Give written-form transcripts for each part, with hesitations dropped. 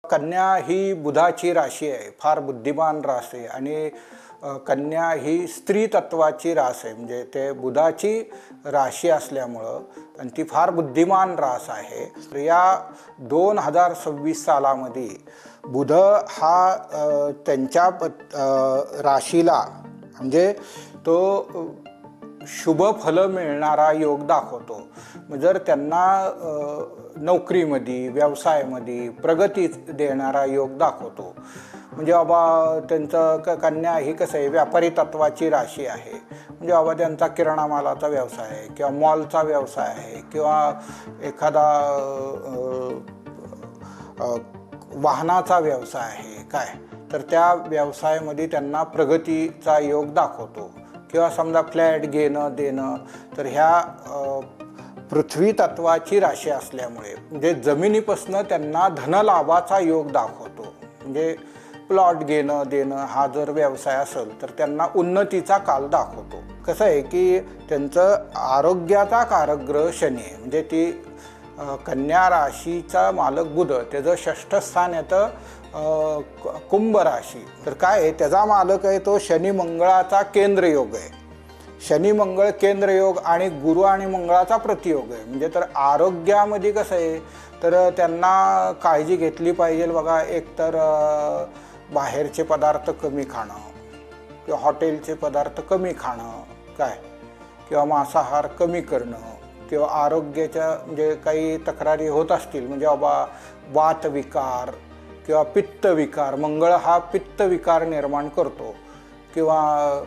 कन्या ही बुधाची राशी आहे, फार बुद्धिमान रास आहे आणि कन्या ही स्त्री तत्वाची रास आहे. म्हणजे ते बुधाची राशी असल्यामुळं आणि ती फार बुद्धिमान रास आहे. तर या 2026 सालामध्ये बुध हा त्यांच्या राशीला म्हणजे तो शुभ फल मिळणारा योग दाखवतो. जर त्यांना नोकरीमध्ये व्यवसायामध्ये प्रगती देणारा योग दाखवतो. म्हणजे बाबा त्यांचं कन्या ही कसं आहे, व्यापारी तत्वाची राशी आहे. म्हणजे बाबा त्यांचा किराणा मालाचा व्यवसाय आहे किंवा मॉलचा व्यवसाय आहे किंवा एखादा वाहनाचा व्यवसाय आहे काय, तर त्या व्यवसायामध्ये त्यांना प्रगतीचा योग दाखवतो. किंवा समजा फ्लॅट घेणं देणं, तर ह्या पृथ्वी तत्वाची राशी असल्यामुळे म्हणजे जमिनीपासून त्यांना धनलाभाचा योग दाखवतो. म्हणजे प्लॉट घेणं देणं हा जर व्यवसाय असेल तर त्यांना उन्नतीचा काल दाखवतो. कसं आहे की त्यांचं आरोग्याचा कारक ग्रह शनी आहे. म्हणजे ती कन्या राशीचा मालक बुध, त्याचं 6ठ स्थान येतं कुंभ राशी. तर काय आहे, त्याचा मालक आहे तो शनी मंगळाचा केंद्र योग आहे. शनी मंगळ केंद्र योग आणि गुरु आणि मंगळाचा प्रतियोग आहे. म्हणजे तर आरोग्यामध्ये कसं आहे, तर त्यांना काळजी घेतली पाहिजे बघा. एकतर बाहेरचे पदार्थ कमी खाणं किंवा हॉटेलचे पदार्थ कमी खाणं काय, किंवा मांसाहार कमी करणं, किंवा आरोग्याच्या म्हणजे काही तक्रारी होत असतील, म्हणजे बाबा वातविकार किंवा पित्तविकार, मंगळ हा पित्तविकार निर्माण करतो, किंवा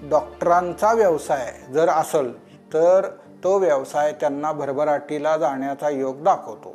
डॉक्टरांचा व्यवसाय जर असेल तर तो व्यवसाय त्यांना भरभराटीला जाण्याचा योग दाखवतो.